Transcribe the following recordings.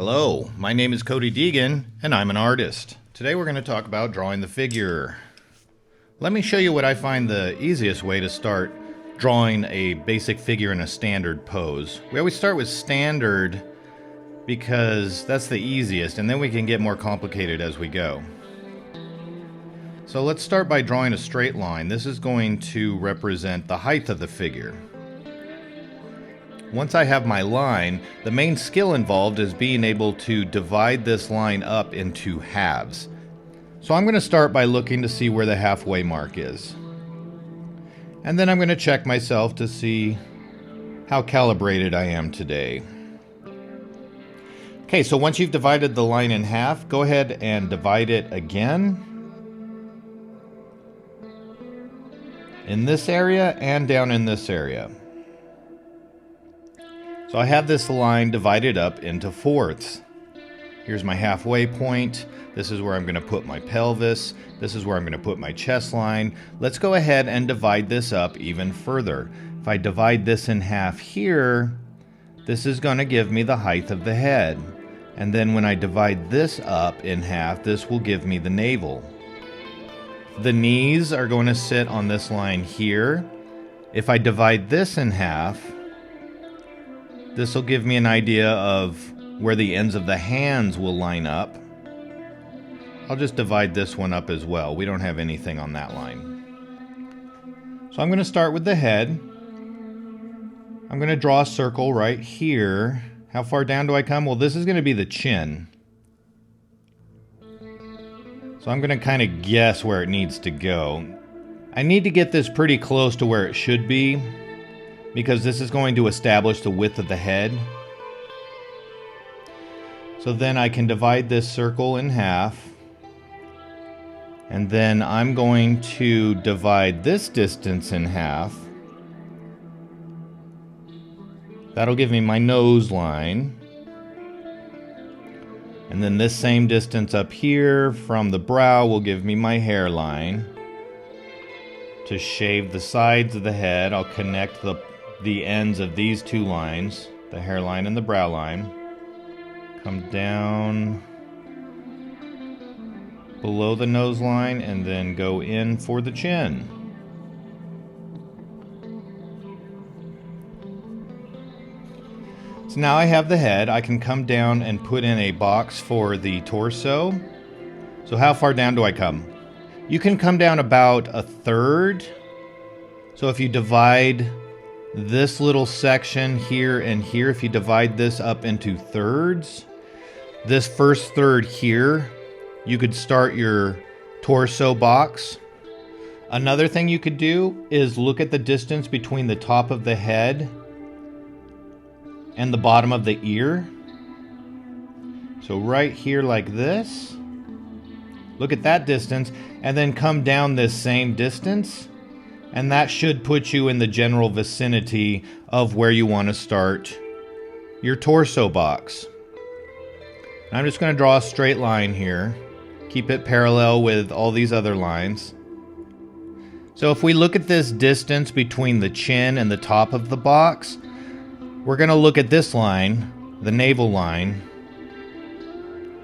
Hello, my name is Cody Deegan, and I'm an artist. Today we're going to talk about drawing the figure. Let me show you what I find the easiest way to start drawing a basic figure in a standard pose. We always start with standard because that's the easiest, and then we can get more complicated as we go. So let's start by drawing a straight line. This is going to represent the height of the figure. Once I have my line, the main skill involved is being able to divide this line up into halves. So I'm going to start by looking to see where the halfway mark is. And then I'm going to check myself to see how calibrated I am today. Okay, so once you've divided the line in half, go ahead and divide it again. In this area and down in this area. So I have this line divided up into fourths. Here's my halfway point. This is where I'm going to put my pelvis. This is where I'm going to put my chest line. Let's go ahead and divide this up even further. If I divide this in half here, this is going to give me the height of the head. And then when I divide this up in half, this will give me the navel. The knees are going to sit on this line here. If I divide this in half, this will give me an idea of where the ends of the hands will line up. I'll just divide this one up as well. We don't have anything on that line. So I'm going to start with the head. I'm going to draw a circle right here. How far down do I come? Well, this is going to be the chin. So I'm going to kind of guess where it needs to go. I need to get this pretty close to where it should be, because this is going to establish the width of the head. So then I can divide this circle in half. And then I'm going to divide this distance in half. That'll give me my nose line. And then this same distance up here from the brow will give me my hairline. To shave the sides of the head, I'll connect the ends of these two lines, the hairline and the brow line. Come down below the nose line and then go in for the chin. So now I have the head. I can come down and put in a box for the torso. So how far down do I come? You can come down about a third. So if you divide this little section here and here, if you divide this up into thirds, this first third here, you could start your torso box. Another thing you could do is look at the distance between the top of the head and the bottom of the ear. So right here like this, look at that distance, and then come down this same distance. And that should put you in the general vicinity of where you want to start your torso box. I'm just going to draw a straight line here. Keep it parallel with all these other lines. So if we look at this distance between the chin and the top of the box, we're going to look at this line, the navel line,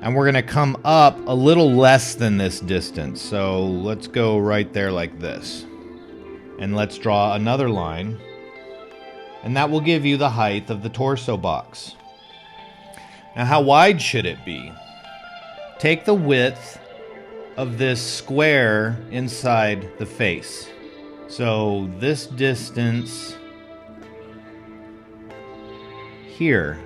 and we're going to come up a little less than this distance. So let's go right there like this. And let's draw another line, and that will give you the height of the torso box. Now, how wide should it be? Take the width of this square inside the face. So this distance here.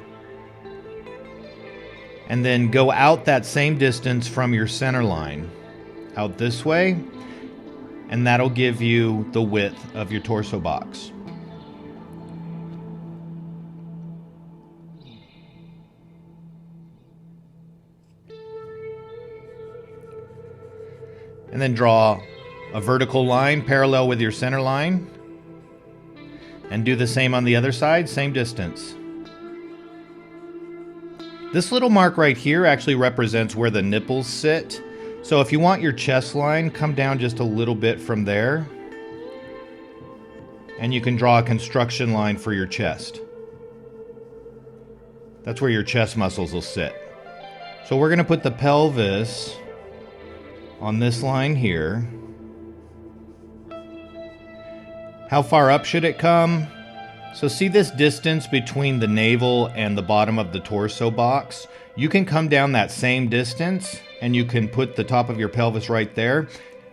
And then go out that same distance from your center line. Out this way. And that'll give you the width of your torso box. And then draw a vertical line parallel with your center line. And do the same on the other side, same distance. This little mark right here actually represents where the nipples sit. So if you want your chest line, come down just a little bit from there. And you can draw a construction line for your chest. That's where your chest muscles will sit. So we're going to put the pelvis on this line here. How far up should it come? So see this distance between the navel and the bottom of the torso box? You can come down that same distance and you can put the top of your pelvis right there.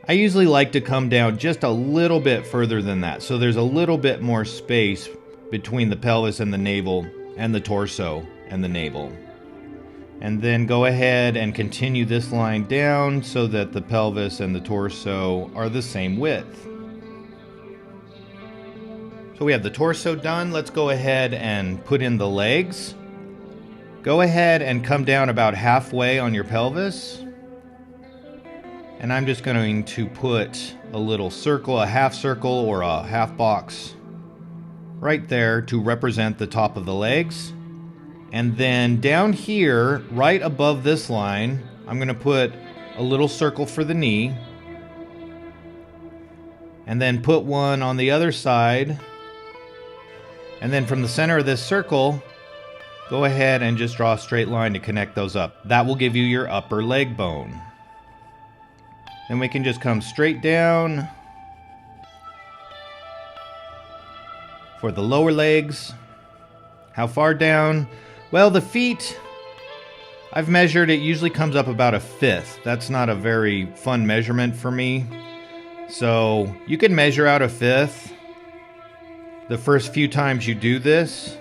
I usually like to come down just a little bit further than that, so there's a little bit more space between the pelvis and the navel and the torso and the navel. And then go ahead and continue this line down so that the pelvis and the torso are the same width. So we have the torso done. Let's go ahead and put in the legs. Go ahead and come down about halfway on your pelvis. And I'm just going to put a little circle, a half circle or a half box right there to represent the top of the legs. And then down here, right above this line, I'm going to put a little circle for the knee. And then put one on the other side. And then from the center of this circle, go ahead and just draw a straight line to connect those up. That will give you your upper leg bone. Then we can just come straight down for the lower legs. How far down? Well, the feet, I've measured, it usually comes up about 1/5. That's not a very fun measurement for me. So you can measure out 1/5 the first few times you do this.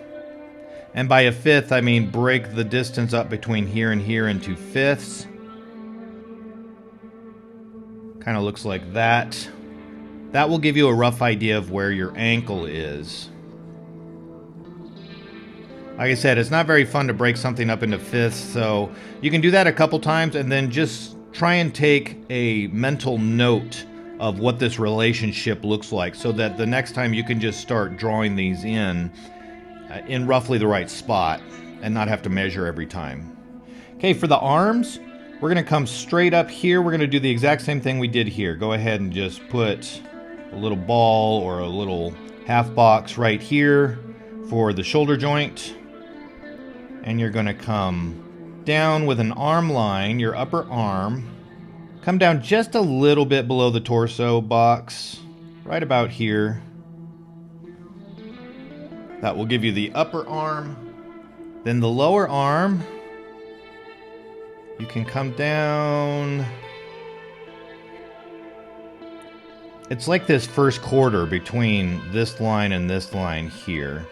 And by 1/5, I mean break the distance up between here and here into fifths. Kind of looks like that. That will give you a rough idea of where your ankle is. Like I said, it's not very fun to break something up into fifths, so you can do that a couple times and then just try and take a mental note of what this relationship looks like so that the next time you can just start drawing these in roughly the right spot and not have to measure every time. Okay, for the arms, we're going to come straight up here. We're going to do the exact same thing we did here. Go ahead and just put a little ball or a little half box right here for the shoulder joint. And you're going to come down with an arm line, your upper arm. Come down just a little bit below the torso box, right about here. That will give you the upper arm. Then the lower arm, you can come down. It's like this first quarter between this line and this line here.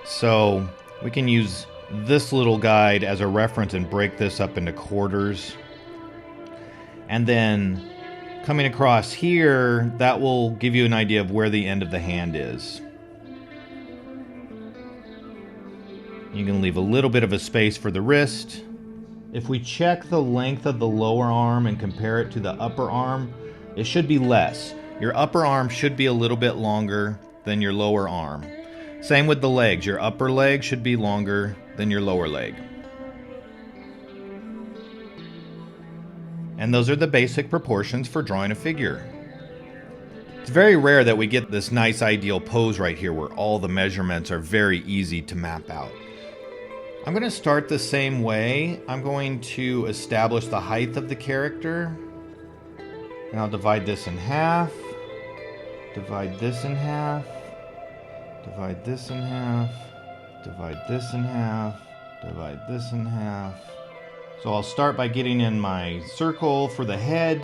So we can use this little guide as a reference and break this up into quarters. And then coming across here, that will give you an idea of where the end of the hand is. You can leave a little bit of a space for the wrist. If we check the length of the lower arm and compare it to the upper arm, it should be less. Your upper arm should be a little bit longer than your lower arm. Same with the legs. Your upper leg should be longer than your lower leg. And those are the basic proportions for drawing a figure. It's very rare that we get this nice ideal pose right here where all the measurements are very easy to map out. I'm going to start the same way. I'm going to establish the height of the character. And I'll divide this in half. Divide this in half. Divide this in half. Divide this in half. Divide this in half. So I'll start by getting in my circle for the head.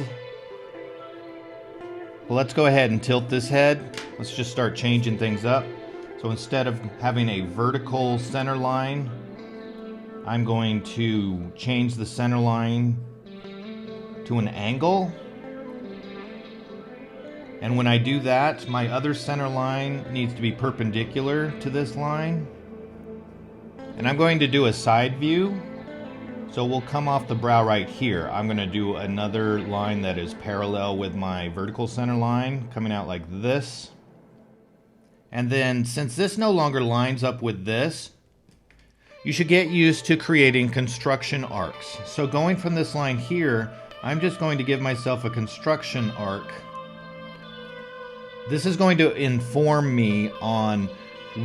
Well, let's go ahead and tilt this head. Let's just start changing things up. So instead of having a vertical center line, I'm going to change the center line to an angle. And when I do that, my other center line needs to be perpendicular to this line. And I'm going to do a side view. So we'll come off the brow right here. I'm going to do another line that is parallel with my vertical center line, coming out like this. And then since this no longer lines up with this, you should get used to creating construction arcs. So going from this line here, I'm just going to give myself a construction arc. This is going to inform me on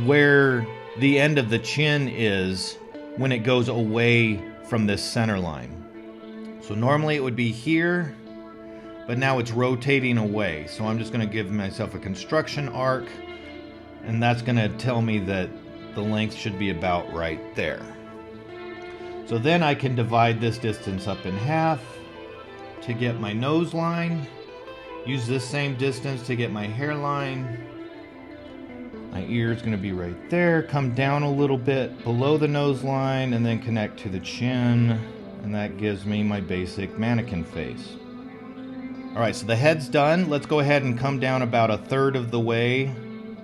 where the end of the chin is when it goes away from this center line. So normally it would be here, but now it's rotating away. So I'm just going to give myself a construction arc, and that's going to tell me that the length should be about right there. So then I can divide this distance up in half to get my nose line, use this same distance to get my hairline. My ear is going to be right there, come down a little bit below the nose line, and then connect to the chin, and that gives me my basic mannequin face. Alright, so the head's done. Let's go ahead and come down about a third of the way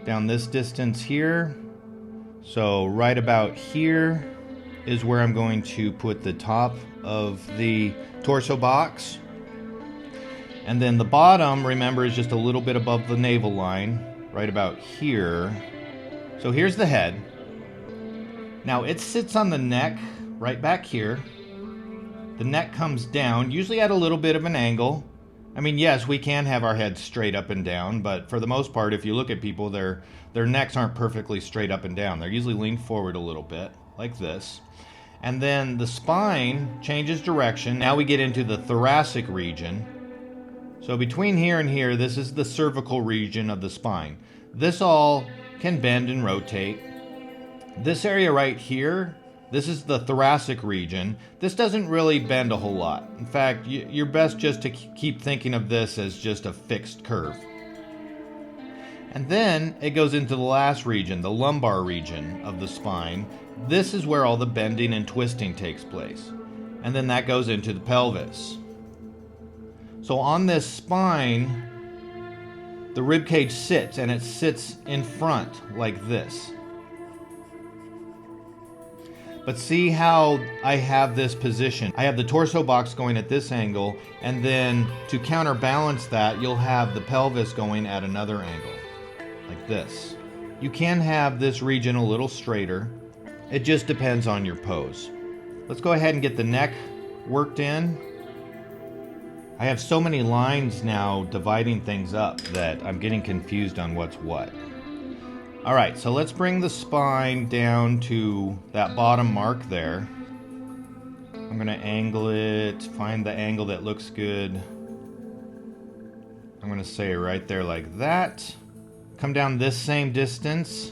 down this distance here. So right about here is where I'm going to put the top of the torso box. And then the bottom, remember, is just a little bit above the navel line, right about here. So here's the head. Now it sits on the neck right back here. The neck comes down, usually at a little bit of an angle. I mean, yes, we can have our heads straight up and down, but for the most part, if you look at people, their necks aren't perfectly straight up and down. They're usually leaned forward a little bit, like this. And then the spine changes direction. Now we get into the thoracic region. So between here and here, this is the cervical region of the spine. This all can bend and rotate. This area right here, this is the thoracic region. This doesn't really bend a whole lot. In fact, you're best just to keep thinking of this as just a fixed curve. And then it goes into the last region, the lumbar region of the spine. This is where all the bending and twisting takes place. And then that goes into the pelvis. So on this spine, the rib cage sits, and it sits in front like this. But see how I have this position. I have the torso box going at this angle, and then to counterbalance that, you'll have the pelvis going at another angle, like this. You can have this region a little straighter. It just depends on your pose. Let's go ahead and get the neck worked in. I have so many lines now dividing things up that I'm getting confused on what's what. Alright, so let's bring the spine down to that bottom mark there. I'm going to angle it, find the angle that looks good. I'm going to say right there like that. Come down this same distance.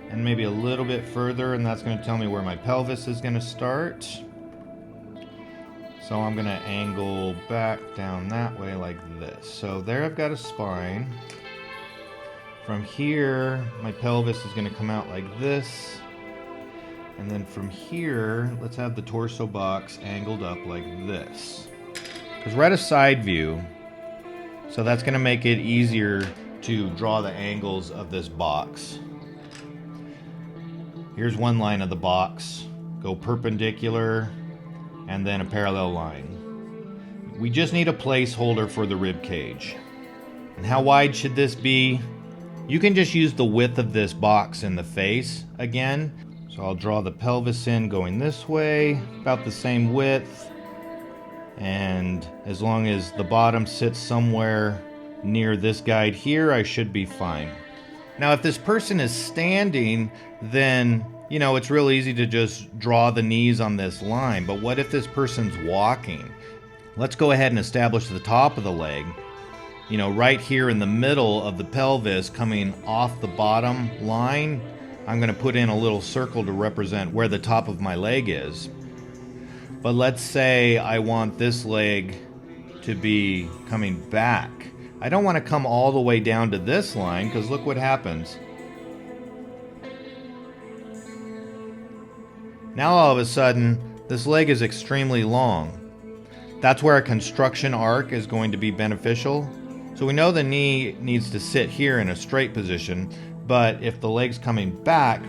And maybe a little bit further, and that's going to tell me where my pelvis is going to start. So I'm going to angle back down that way like this. So there I've got a spine. From here, my pelvis is going to come out like this. And then from here, let's have the torso box angled up like this. Because we're at a side view, so that's going to make it easier to draw the angles of this box. Here's one line of the box. Go perpendicular, and then a parallel line. We just need a placeholder for the rib cage. And how wide should this be? You can just use the width of this box in the face again. So I'll draw the pelvis in going this way, about the same width. And as long as the bottom sits somewhere near this guide here, I should be fine. Now, if this person is standing, then, you know, it's real easy to just draw the knees on this line. But what if this person's walking? Let's go ahead and establish the top of the leg. You know, right here in the middle of the pelvis, coming off the bottom line, I'm going to put in a little circle to represent where the top of my leg is. But let's say I want this leg to be coming back. I don't want to come all the way down to this line, because look what happens. Now all of a sudden, this leg is extremely long. That's where a construction arc is going to be beneficial. So we know the knee needs to sit here in a straight position, but if the leg's coming back,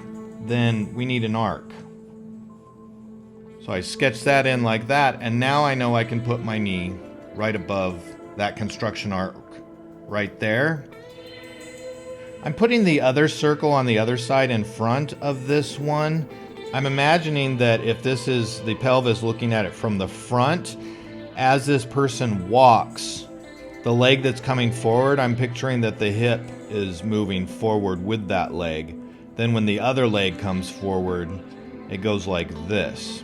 then we need an arc. So I sketch that in like that, and now I know I can put my knee right above that construction arc right there. I'm putting the other circle on the other side in front of this one. I'm imagining that if this is the pelvis looking at it from the front, as this person walks, the leg that's coming forward, I'm picturing that the hip is moving forward with that leg. Then when the other leg comes forward, it goes like this.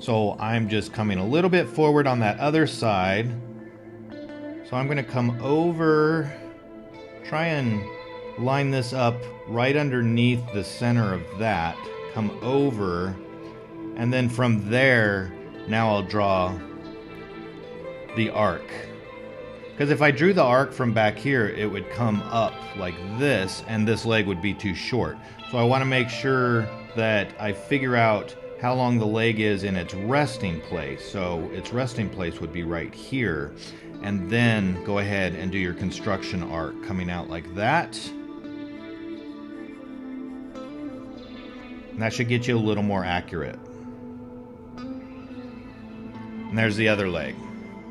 So I'm just coming a little bit forward on that other side. So I'm going to come over, try and line this up right underneath the center of that, come over, and then from there, now I'll draw the arc. Because if I drew the arc from back here, it would come up like this, and this leg would be too short. So I want to make sure that I figure out how long the leg is in its resting place. So its resting place would be right here. And then go ahead and do your construction arc coming out like that. And that should get you a little more accurate. And there's the other leg.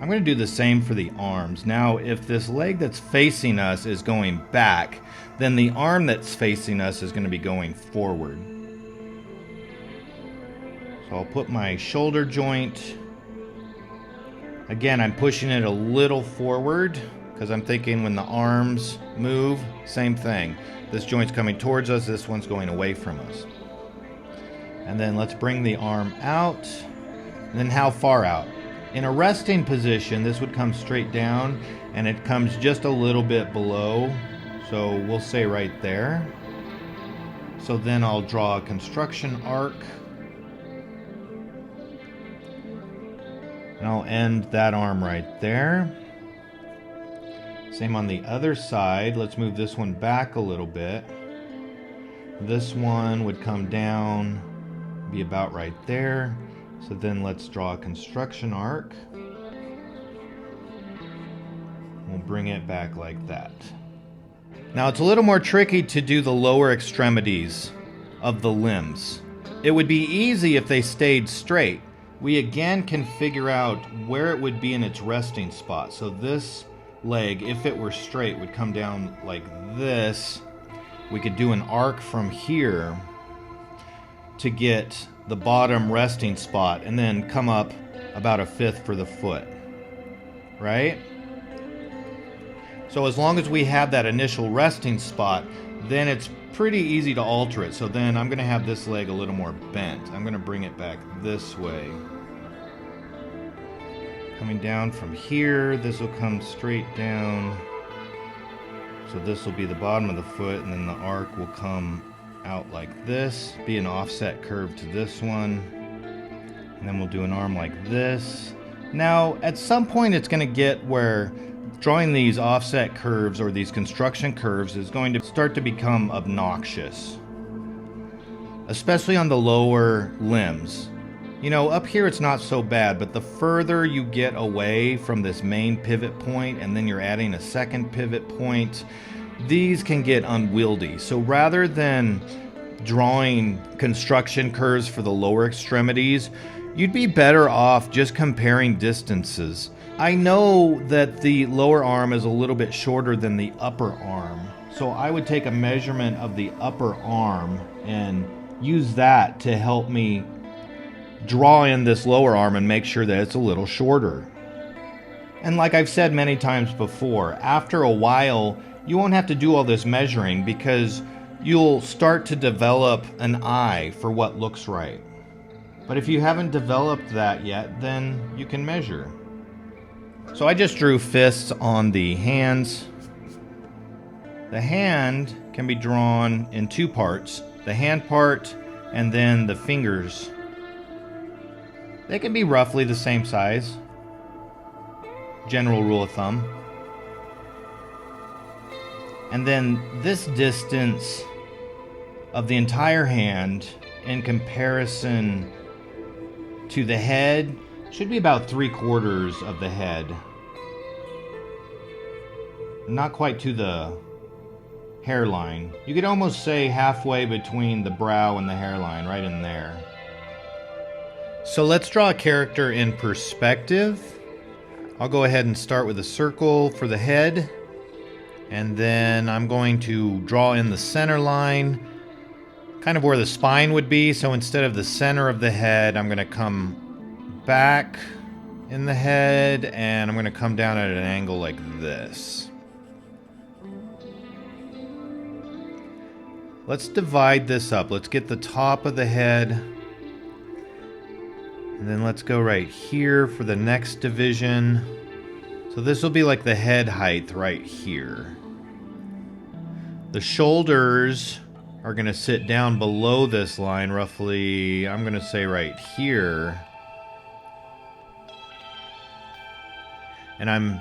I'm going to do the same for the arms. Now, if this leg that's facing us is going back, then the arm that's facing us is going to be going forward. So I'll put my shoulder joint. Again, I'm pushing it a little forward because I'm thinking when the arms move, same thing. This joint's coming towards us, this one's going away from us. And then let's bring the arm out. And then how far out? In a resting position, this would come straight down, and it comes just a little bit below. So we'll say right there. So then I'll draw a construction arc. And I'll end that arm right there. Same on the other side. Let's move this one back a little bit. This one would come down, be about right there. So then let's draw a construction arc. We'll bring it back like that. Now it's a little more tricky to do the lower extremities of the limbs. It would be easy if they stayed straight. We again can figure out where it would be in its resting spot. So this leg, if it were straight, would come down like this. We could do an arc from here to get the bottom resting spot and then come up about 1/5 for the foot, right? So as long as we have that initial resting spot, then it's pretty easy to alter it. So then I'm going to have this leg a little more bent. I'm going to bring it back this way. Coming down from here, this will come straight down. So this will be the bottom of the foot, and then the arc will come out like this, be an offset curve to this one. And then we'll do an arm like this. Now, at some point it's going to get where drawing these offset curves or these construction curves is going to start to become obnoxious, especially on the lower limbs. You know, up here it's not so bad, but the further you get away from this main pivot point and then you're adding a second pivot point, these can get unwieldy. So rather than drawing construction curves for the lower extremities, you'd be better off just comparing distances. I know that the lower arm is a little bit shorter than the upper arm, so I would take a measurement of the upper arm and use that to help me draw in this lower arm and make sure that it's a little shorter. And like I've said many times before, after a while you won't have to do all this measuring because you'll start to develop an eye for what looks right. But if you haven't developed that yet, then you can measure. So I just drew fists on the hands. The hand can be drawn in two parts, the hand part and then the fingers. They can be roughly the same size. General rule of thumb. And then this distance of the entire hand in comparison to the head should be about 3/4 of the head. Not quite to the hairline. You could almost say halfway between the brow and the hairline, right in there. So let's draw a character in perspective. I'll go ahead and start with a circle for the head. And then I'm going to draw in the center line, kind of where the spine would be. So instead of the center of the head, I'm going to come back in the head, and I'm going to come down at an angle like this. let's divide this up. Let's get the top of the head. And then let's go right here for the next division. So this will be like the head height right here. The shoulders are going to sit down below this line roughly, I'm going to say right here. And I'm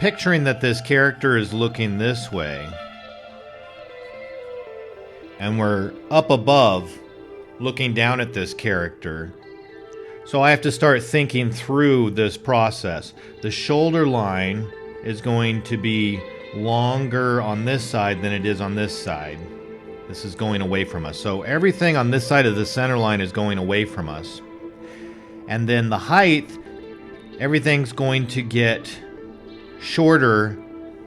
picturing that this character is looking this way. And we're up above looking down at this character. So I have to start thinking through this process. The shoulder line is going to be longer on this side than it is on this side. This is going away from us. So everything on this side of the center line is going away from us. And then the height, everything's going to get shorter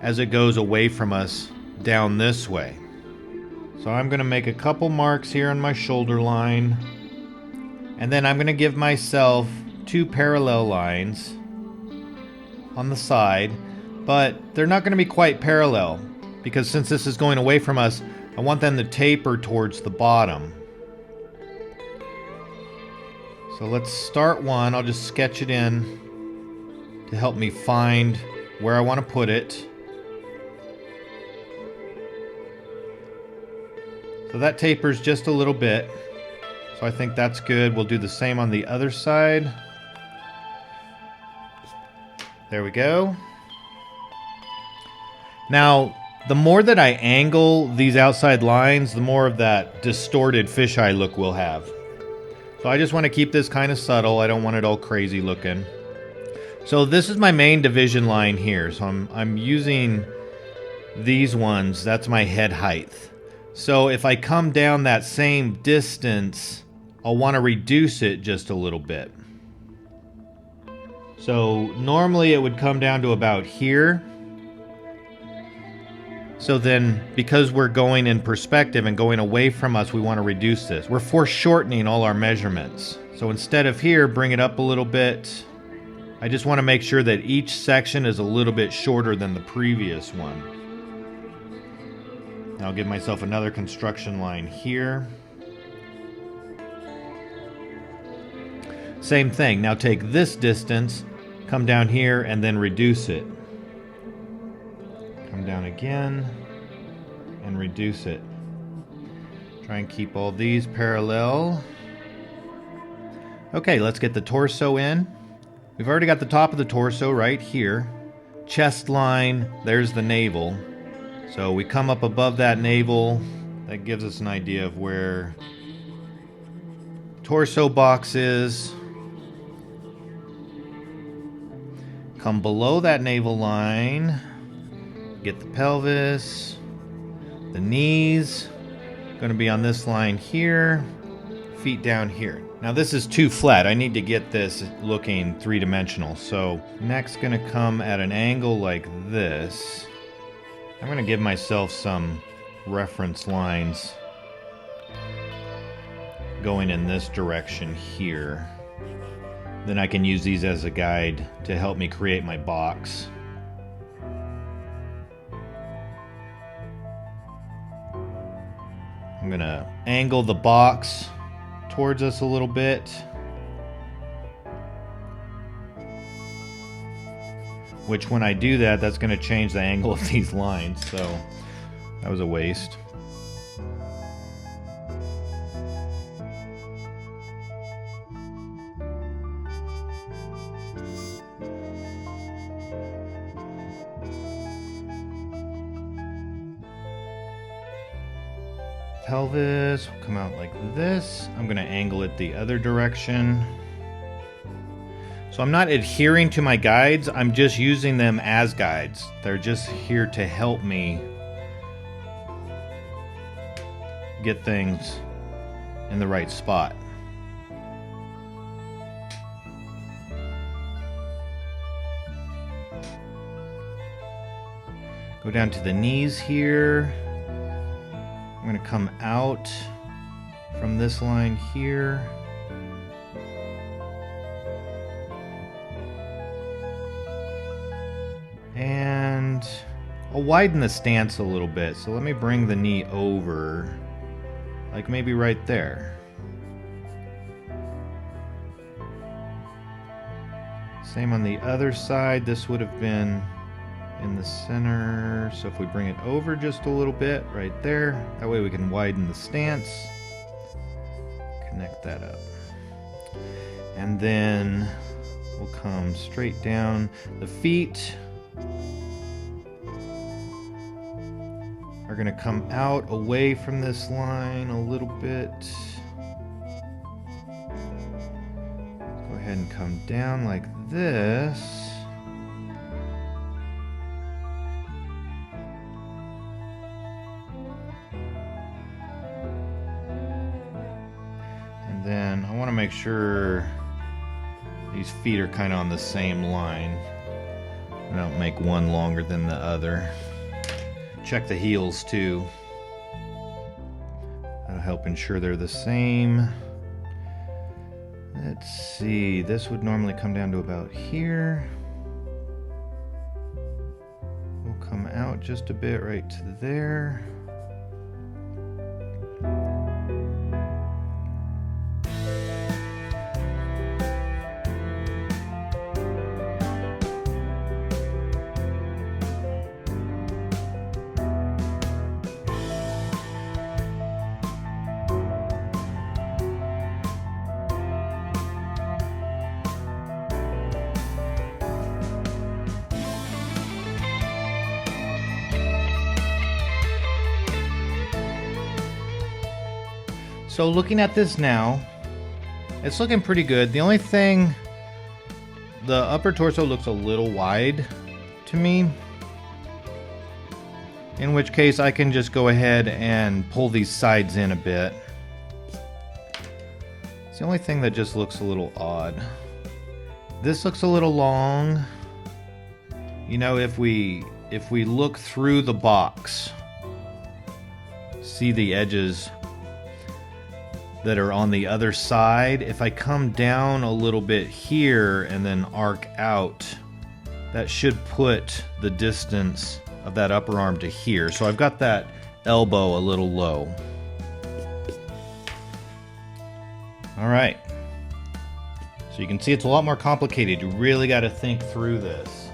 as it goes away from us down this way. So I'm going to make a couple marks here on my shoulder line. And then I'm going to give myself 2 parallel lines on the side, but they're not going to be quite parallel because since this is going away from us, I want them to taper towards the bottom. So let's start one. I'll just sketch it in to help me find where I want to put it. So that tapers just a little bit. So I think that's good. We'll do the same on the other side. There we go. Now, the more that I angle these outside lines, the more of that distorted fisheye look we'll have. So I just want to keep this kind of subtle. I don't want it all crazy looking. So this is my main division line here. So I'm using these ones. That's my head height. So if I come down that same distance, I'll want to reduce it just a little bit. So normally it would come down to about here. So then, because we're going in perspective and going away from us, we want to reduce this. We're foreshortening all our measurements. So instead of here, bring it up a little bit. I just want to make sure that each section is a little bit shorter than the previous one. I'll give myself another construction line here. Same thing. Now take this distance, come down here, and then reduce it. Come down again, and reduce it. Try and keep all these parallel. Okay, let's get the torso in. We've already got the top of the torso right here. Chest line, there's the navel. So we come up above that navel. That gives us an idea of where torso box is. Come below that navel line, get the pelvis, the knees, going to be on this line here, feet down here. Now this is too flat. I need to get this looking three-dimensional. So next going to come at an angle like this. I'm going to give myself some reference lines going in this direction here. Then I can use these as a guide to help me create my box. I'm going to angle the box towards us a little bit. Which when I do that, that's going to change the angle of these lines. So that was a waste. Pelvis will come out like this. I'm going to angle it the other direction. So I'm not adhering to my guides, I'm just using them as guides. They're just here to help me get things in the right spot. Go down to the knees here. I'm going to come out from this line here. And I'll widen the stance a little bit. So let me bring the knee over. Like maybe right there. Same on the other side. This would have been in the center. So if we bring it over just a little bit right there, that way we can widen the stance. Connect that up. And then we'll come straight down. The feet are going to come out away from this line a little bit. Go ahead and come down like this. And then I want to make sure these feet are kind of on the same line. I don't make one longer than the other. Check the heels too. That'll help ensure they're the same. Let's see, this would normally come down to about here. We'll come out just a bit right to there. So looking at this now, it's looking pretty good. The only thing, the upper torso looks a little wide to me, in which case I can just go ahead and pull these sides in a bit. It's the only thing that just looks a little odd. This looks a little long. You know, if we look through the box, see the edges that are on the other side. If I come down a little bit here and then arc out, that should put the distance of that upper arm to here. So I've got that elbow a little low. All right. So you can see it's a lot more complicated. You really got to think through this.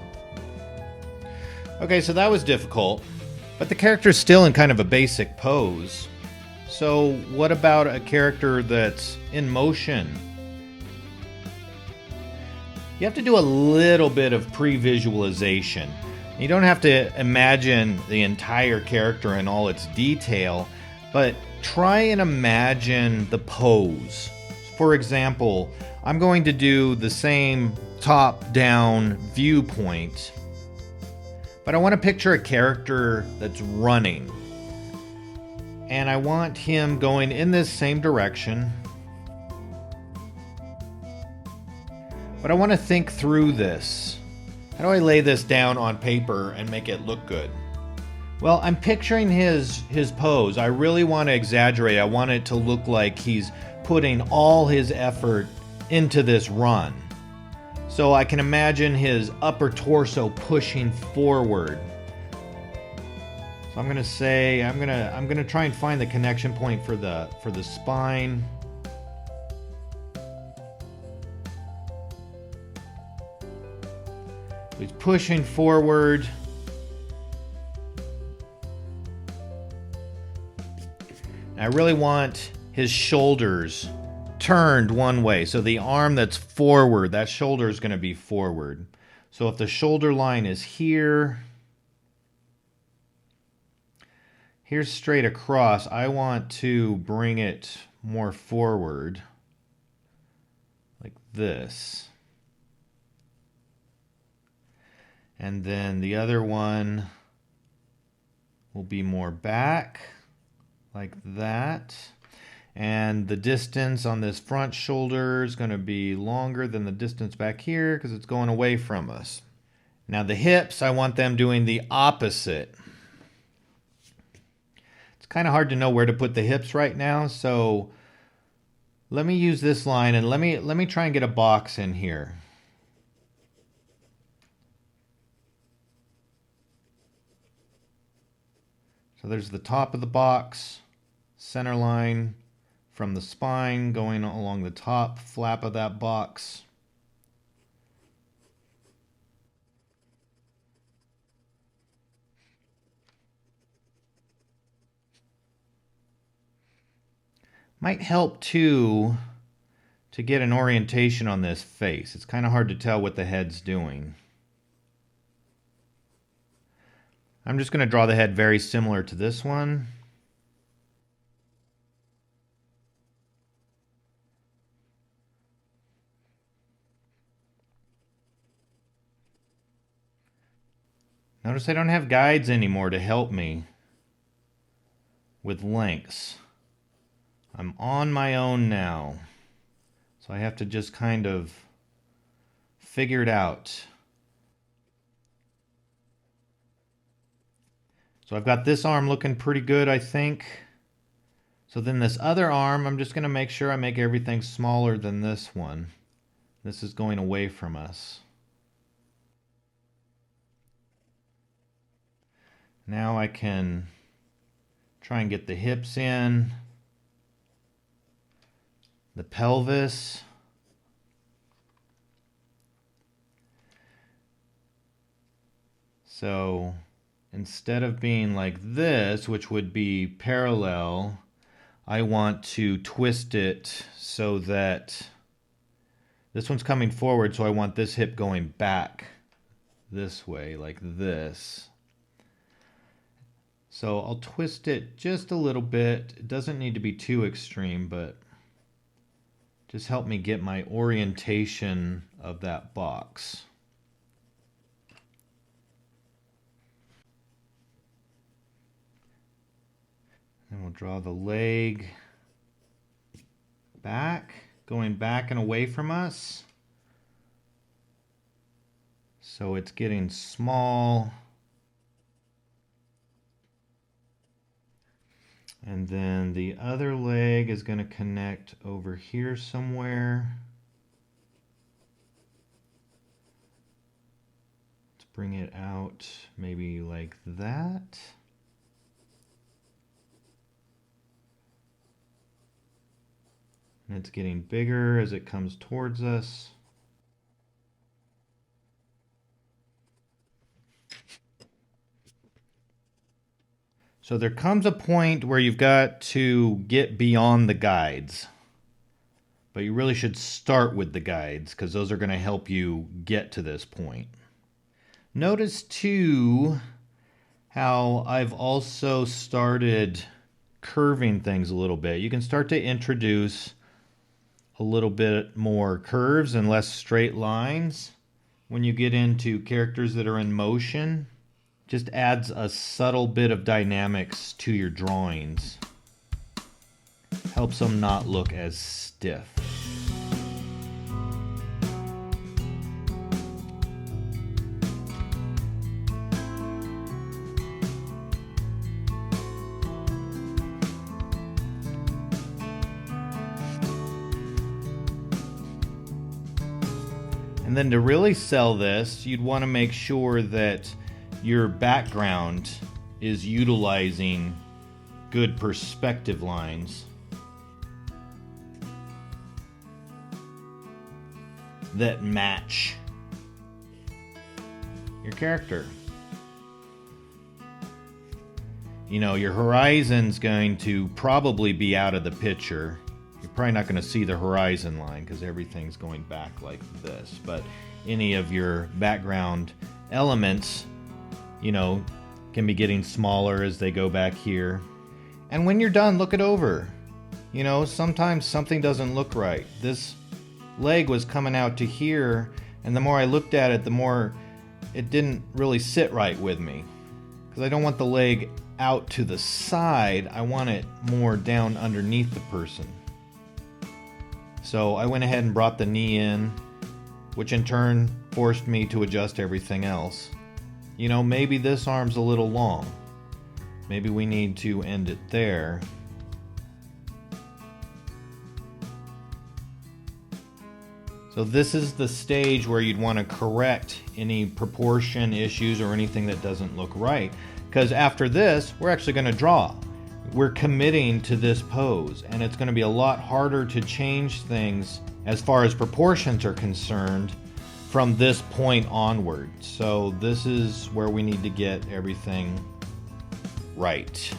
Okay, so that was difficult, but the character's still in kind of a basic pose. So what about a character that's in motion? You have to do a little bit of pre-visualization. You don't have to imagine the entire character in all its detail, but try and imagine the pose. For example, I'm going to do the same top-down viewpoint, but I want to picture a character that's running. And I want him going in this same direction. But I want to think through this. How do I lay this down on paper and make it look good? Well, I'm picturing his pose. I really want to exaggerate. I want it to look like he's putting all his effort into this run. So I can imagine his upper torso pushing forward. I'm gonna say I'm gonna try and find the connection point for the spine. He's pushing forward. And I really want his shoulders turned one way. So the arm that's forward, that shoulder is gonna be forward. So if the shoulder line is here, here's straight across, I want to bring it more forward, like this. And then the other one will be more back, like that. And the distance on this front shoulder is going to be longer than the distance back here because it's going away from us. Now the hips, I want them doing the opposite. Kind of hard to know where to put the hips right now, so let me use this line and let me try and get a box in here. So there's the top of the box. center line from the spine going along the top flap of that box. Might help too to get an orientation on this face. It's kind of hard to tell what the head's doing. I'm just going to draw the head very similar to this one. Notice I don't have guides anymore to help me with lengths. I'm on my own now. So I have to just kind of figure it out. So I've got this arm looking pretty good, I think. So then this other arm, I'm just going to make sure I make everything smaller than this one. This is going away from us. Now I can try and get the hips in, the pelvis. So instead of being like this, which would be parallel, I want to twist it so that this one's coming forward, so I want this hip going back this way, like this. So I'll twist it just a little bit. It doesn't need to be too extreme, but just help me get my orientation of that box. And we'll draw the leg back, going back and away from us. So it's getting small. And then the other leg is going to connect over here somewhere. Let's bring it out maybe like that. And it's getting bigger as it comes towards us. So there comes a point where you've got to get beyond the guides. But you really should start with the guides because those are going to help you get to this point. Notice too how I've also started curving things a little bit. You can start to introduce a little bit more curves and less straight lines when you get into characters that are in motion. Just adds a subtle bit of dynamics to your drawings. Helps them not look as stiff. And then to really sell this, you'd want to make sure that your background is utilizing good perspective lines that match your character. You know, your horizon's going to probably be out of the picture. You're probably not going to see the horizon line because everything's going back like this. But any of your background elements, you know, can be getting smaller as they go back here. And when you're done, look it over. You know, sometimes something doesn't look right. This leg was coming out to here, and the more I looked at it, the more it didn't really sit right with me. Because I don't want the leg out to the side, I want it more down underneath the person. So I went ahead and brought the knee in, which in turn forced me to adjust everything else. You know, maybe this arm's a little long. Maybe we need to end it there. So this is the stage where you'd want to correct any proportion issues or anything that doesn't look right. Because after this, we're actually going to draw. we're committing to this pose, and it's going to be a lot harder to change things as far as proportions are concerned from this point onward. So this is where we need to get everything right.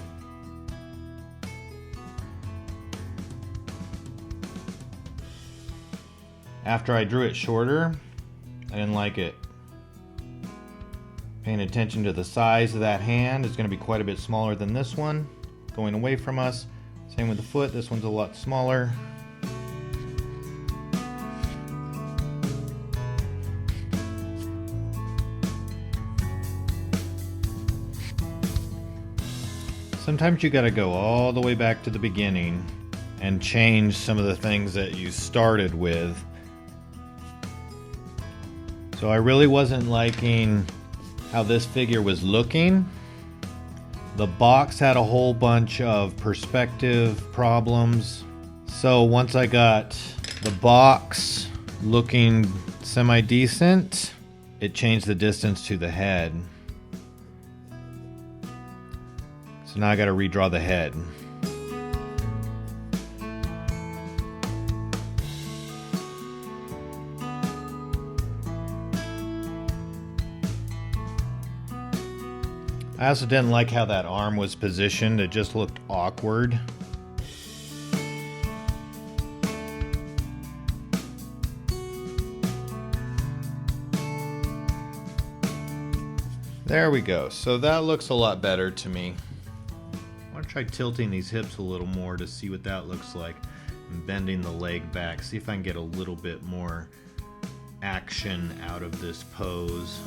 After I drew it shorter, I didn't like it. Paying attention to the size of that hand, it's going to be quite a bit smaller than this one, going away from us. Same with the foot, this one's a lot smaller. Sometimes you got to go all the way back to the beginning and change some of the things that you started with. So I really wasn't liking how this figure was looking. The box had a whole bunch of perspective problems. So once I got the box looking semi-decent, it changed the distance to the head. So now I got to redraw the head. I also didn't like how that arm was positioned. It just looked awkward. There we go. So that looks a lot better to me. I want to try tilting these hips a little more to see what that looks like. And bending the leg back. See if I can get a little bit more action out of this pose.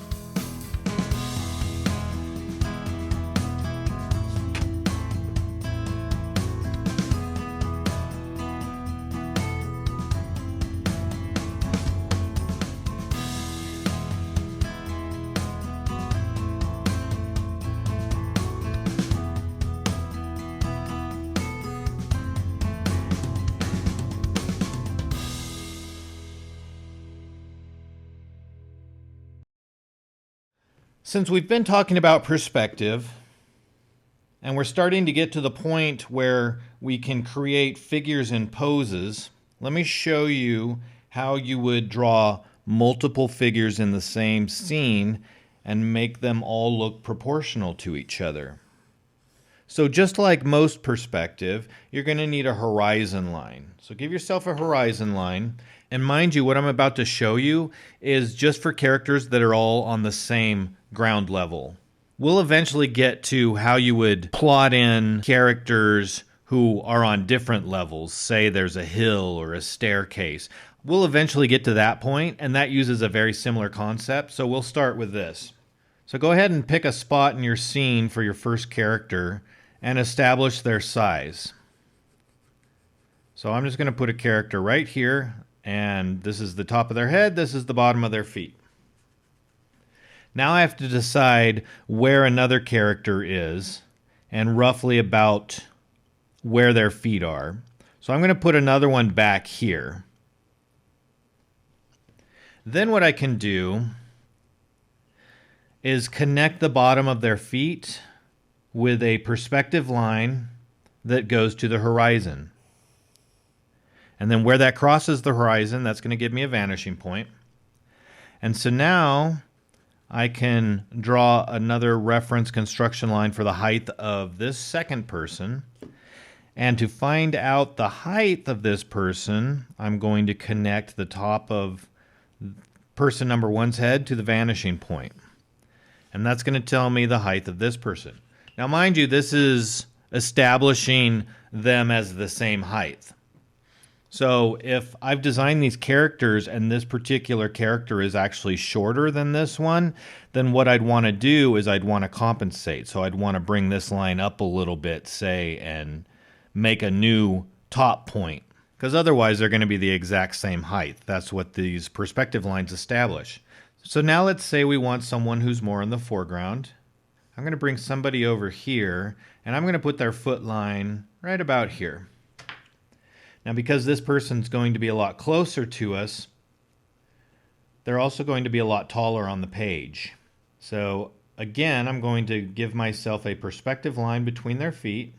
Since we've been talking about perspective, and we're starting to get to the point where we can create figures and poses, let me show you how you would draw multiple figures in the same scene and make them all look proportional to each other. So just like most perspective, you're going to need a horizon line. So give yourself a horizon line. And mind you, what I'm about to show you is just for characters that are all on the same ground level. We'll eventually get to how you would plot in characters who are on different levels. Say there's a hill or a staircase. We'll eventually get to that point, and that uses a very similar concept. So we'll start with this. So go ahead and pick a spot in your scene for your first character and establish their size. So I'm just going to put a character right here, and this is the top of their head, this is the bottom of their feet. Now I have to decide where another character is and roughly about where their feet are. So I'm going to put another one back here. Then what I can do is connect the bottom of their feet with a perspective line that goes to the horizon. And then where that crosses the horizon, that's going to give me a vanishing point. And so now I can draw another reference construction line for the height of this second person. And to find out the height of this person, I'm going to connect the top of person number one's head to the vanishing point. And that's going to tell me the height of this person. Now, mind you, this is establishing them as the same height. So if I've designed these characters and this particular character is actually shorter than this one, then what I'd want to do is I'd want to compensate. So I'd want to bring this line up a little bit, say, and make a new top point. Because otherwise they're going to be the exact same height. That's what these perspective lines establish. So now let's say we want someone who's more in the foreground. I'm going to bring somebody over here, and I'm going to put their foot line right about here. Now, because this person's going to be a lot closer to us, they're also going to be a lot taller on the page. So again, I'm going to give myself a perspective line between their feet,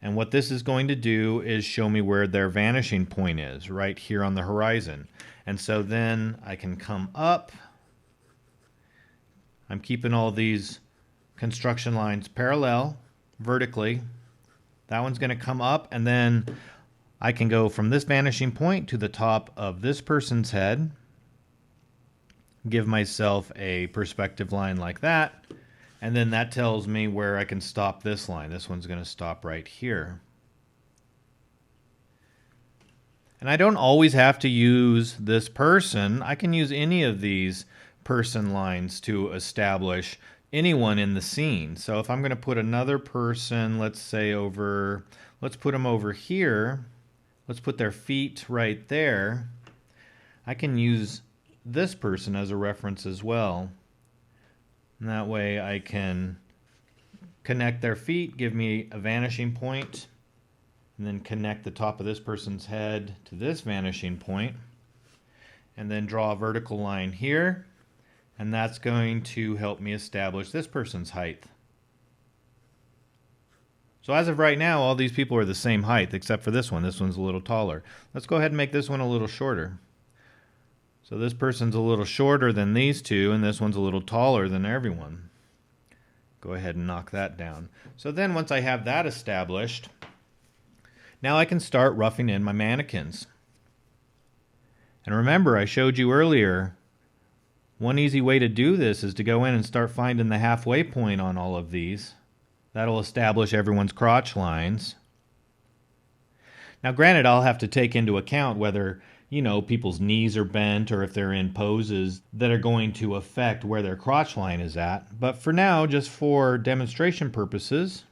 And what this is going to do is show me where their vanishing point is, right here on the horizon. And so then I can come up. I'm keeping all these construction lines parallel, vertically. That one's going to come up, and then I can go from this vanishing point to the top of this person's head, give myself a perspective line like that, and then that tells me where I can stop this line. This one's going to stop right here. And I don't always have to use this person. I can use any of these person lines to establish anyone in the scene. So if I'm going to put another person, let's say let's put them over here. Let's put their feet right there. I can use this person as a reference as well. And that way I can connect their feet, give me a vanishing point, and then connect the top of this person's head to this vanishing point, and then draw a vertical line here, and that's going to help me establish this person's height. So as of right now, all these people are the same height except for this one. This one's a little taller. Let's go ahead and make this one a little shorter. So this person's a little shorter than these two, and this one's a little taller than everyone. Go ahead and knock that down. So then once I have that established, now I can start roughing in my mannequins. And remember, I showed you earlier, one easy way to do this is to go in and start finding the halfway point on all of these. That'll establish everyone's crotch lines. Now granted, I'll have to take into account whether, people's knees are bent or if they're in poses that are going to affect where their crotch line is at. But for now, just for demonstration purposes,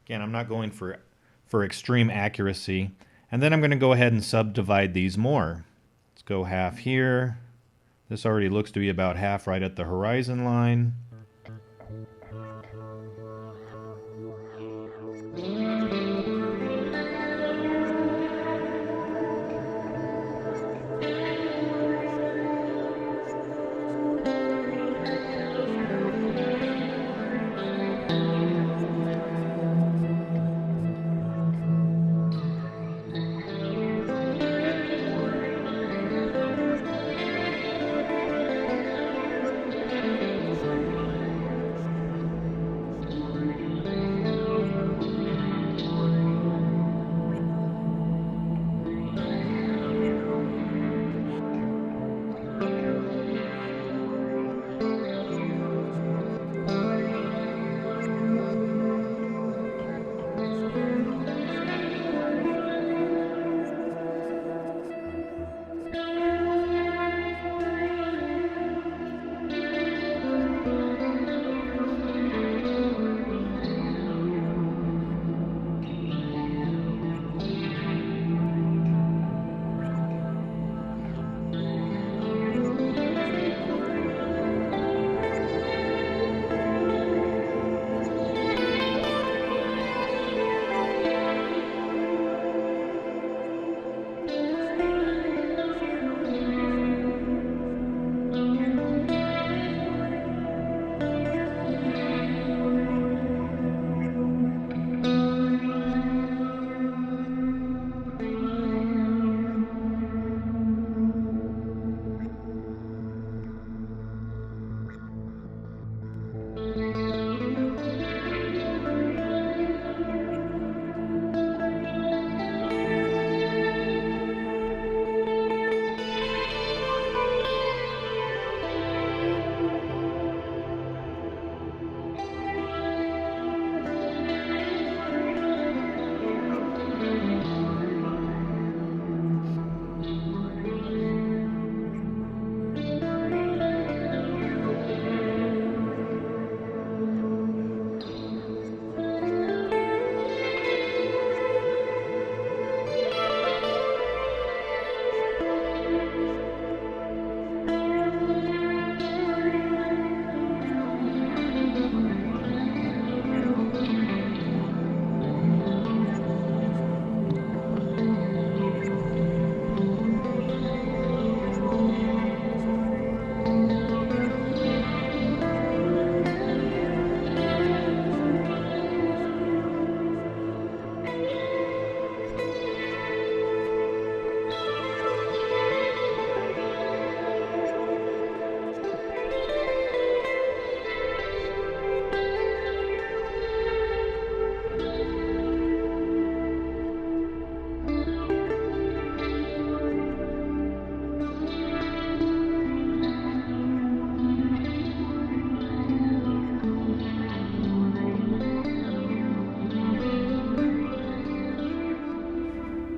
again, I'm not going for extreme accuracy. And then I'm going to go ahead and subdivide these more. Let's go half here. This already looks to be about half right at the horizon line.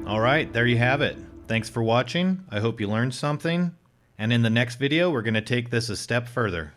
All right, there you have it. Thanks for watching. I hope you learned something. And in the next video, we're going to take this a step further.